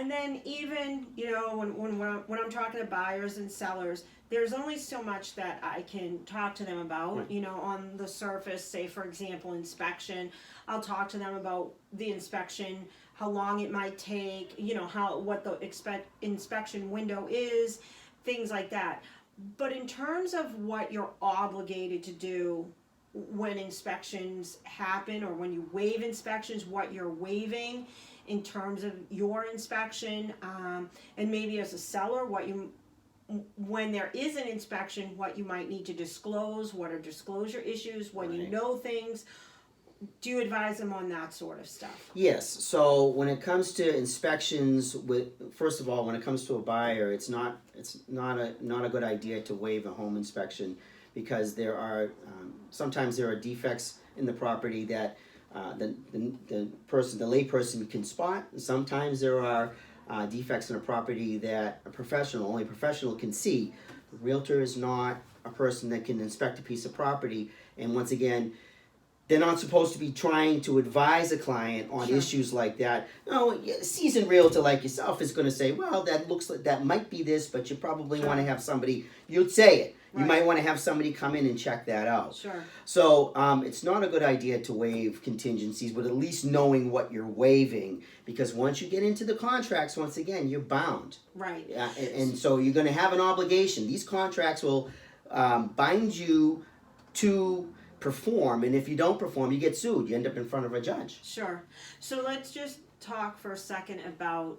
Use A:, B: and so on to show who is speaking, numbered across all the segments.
A: And then even, when I'm talking to buyers and sellers, there's only so much that I can talk to them about,
B: Right.
A: on the surface, say for example, inspection. I'll talk to them about the inspection, how long it might take, what the inspection window is, things like that. But in terms of what you're obligated to do when inspections happen or when you waive inspections, what you're waiving in terms of your inspection, and maybe as a seller, when there is an inspection, what you might need to disclose, what are disclosure issues, when you
B: Right.
A: know things. Do you advise them on that sort of stuff?
B: Yes. So when it comes to inspections, first of all, when it comes to a buyer, it's not a good idea to waive a home inspection, because sometimes there are defects in the property that the layperson can spot. Sometimes there are defects in a property that only a professional can see. A realtor is not a person that can inspect a piece of property, and once again, they're not supposed to be trying to advise a client on
A: Sure.
B: issues like that. No, a seasoned realtor like yourself is going to say, well, that looks like that might be this, but you probably
A: Sure.
B: want to have somebody, you'd say it. You
A: Right.
B: might want to have somebody come in and check that out.
A: Sure.
B: So it's not a good idea to waive contingencies, but at least knowing what you're waiving, because once you get into the contracts, once again, you're bound.
A: Right.
B: And so you're going to have an obligation. These contracts will bind you to perform, and if you don't perform, you get sued. You end up in front of a judge.
A: Sure. So let's just talk for a second about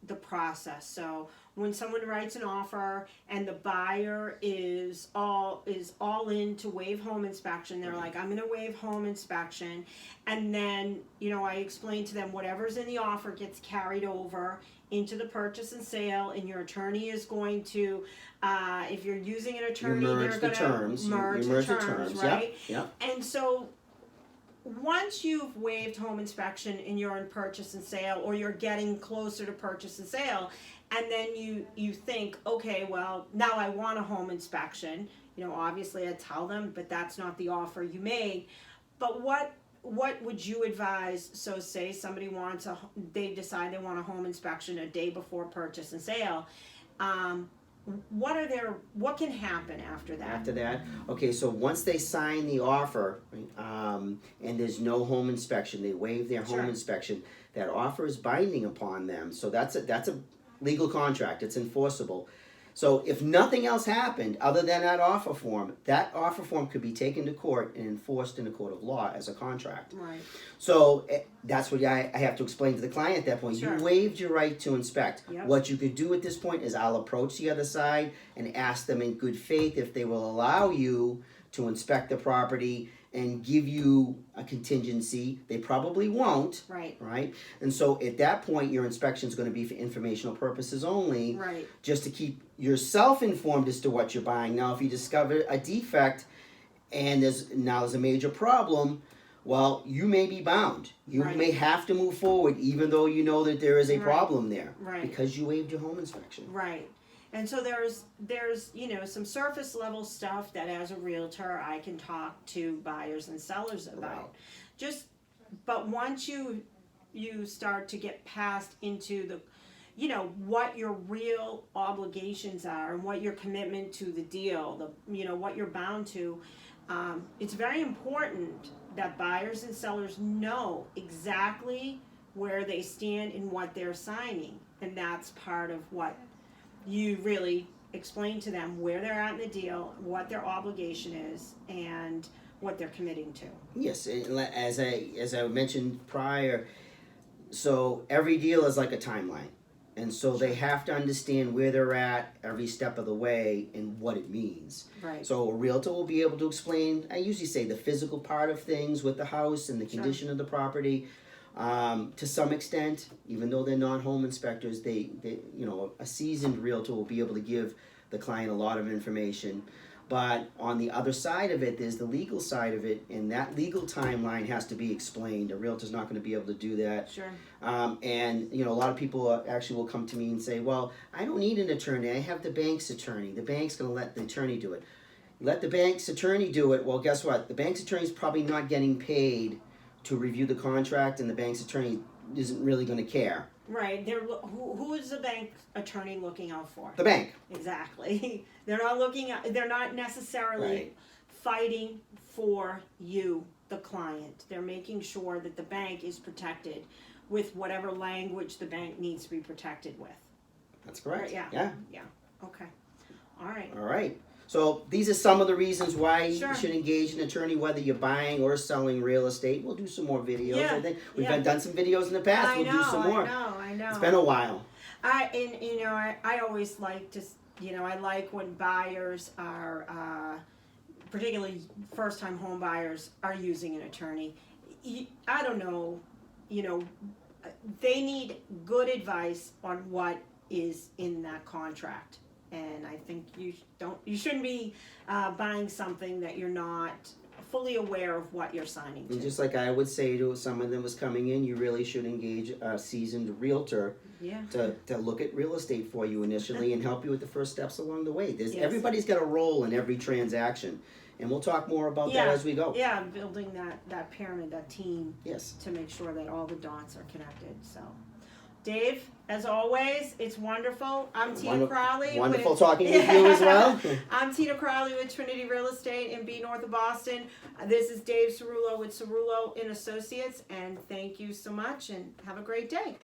A: the process. So when someone writes an offer and the buyer is all in to waive home inspection, they're like, I'm going to waive home inspection, and then I explain to them whatever's in the offer gets carried over into the purchase and sale, and your attorney is going to, if you're using an attorney, they're going to merge the terms, right?
B: Yep.
A: And so once you've waived home inspection and you're in purchase and sale, or you're getting closer to purchase and sale, and then you think, okay, well, now I want a home inspection, obviously I tell them, but that's not the offer you made. But what would you advise? So say somebody they decide they want a home inspection a day before purchase and sale. What can happen after that?
B: After that, okay, so once they sign the offer, and there's no home inspection, they waive their home
A: Sure.
B: inspection, that offer is binding upon them. So that's a legal contract, it's enforceable. So if nothing else happened other than that offer form could be taken to court and enforced in a court of law as a contract.
A: Right.
B: So that's what I have to explain to the client at that point.
A: Sure.
B: You waived your right to inspect.
A: Yep.
B: What you could do at this point is I'll approach the other side and ask them in good faith if they will allow you to inspect the property and give you a contingency. They probably won't.
A: Right.
B: Right? And so at that point, your inspection is going to be for informational purposes only.
A: Right.
B: Just to keep yourself informed as to what you're buying. Now, if you discover a defect and there's a major problem, well, you may be bound. You
A: Right.
B: may have to move forward, even though you know that there is a
A: Right.
B: problem there,
A: Right.
B: because you waived your home inspection.
A: Right. And so there's some surface level stuff that as a realtor I can talk to buyers and sellers about.
B: Right.
A: But once you start to get past into the what your real obligations are and what your commitment to the deal, what you're bound to, it's very important that buyers and sellers know exactly where they stand and what they're signing, and that's part of what you really explain to them, where they're at in the deal, what their obligation is, and what they're committing to.
B: Yes, as I mentioned prior, so every deal is like a timeline. And so they have to understand where they're at every step of the way and what it means.
A: Right.
B: So a realtor will be able to explain, I usually say, the physical part of things with the house and the
A: Sure.
B: condition of the property. To some extent, even though they're not home inspectors, they a seasoned realtor will be able to give the client a lot of information. But on the other side of it, there's the legal side of it, and that legal timeline has to be explained. A realtor's not going to be able to do that.
A: Sure.
B: And a lot of people actually will come to me and say, well, I don't need an attorney. I have the bank's attorney. The bank's going to let the attorney do it. Let the bank's attorney do it. Well, guess what? The bank's attorney is probably not getting paid to review the contract, and the bank's attorney isn't really going to care.
A: Right. Who is the bank attorney looking out for?
B: The bank.
A: Exactly. They're not necessarily
B: Right.
A: fighting for you, the client. They're making sure that the bank is protected with whatever language the bank needs to be protected with.
B: That's correct.
A: Right, yeah.
B: Yeah.
A: Yeah. Okay. All right.
B: All right. So these are some of the reasons why
A: Sure.
B: you should engage an attorney, whether you're buying or selling real estate. We'll do some more videos.
A: Yeah,
B: I think we've
A: yeah.
B: done some videos in the past.
A: I
B: We'll
A: know,
B: do some more.
A: I know.
B: It's been a while.
A: I always like to, I like when buyers are, particularly first-time home buyers, are using an attorney. I don't know, they need good advice on what is in that contract. And I think you shouldn't be buying something that you're not fully aware of what you're signing to.
B: And just like I would say to someone that was coming in, you really should engage a seasoned realtor
A: Yeah.
B: to look at real estate for you initially and help you with the first steps along the way.
A: Yes.
B: Everybody's got a role in every transaction, and we'll talk more about that as we go.
A: Yeah, building that pyramid, that team,
B: Yes.
A: to make sure that all the dots are connected. So, Dave, as always, it's wonderful. I'm Tina Crowley.
B: Wonderful talking with you as well.
A: I'm Tina Crowley with Trinity Real Estate in B North of Boston. This is Dave Ceruolo with Ceruolo and Associates, and thank you so much, and have a great day.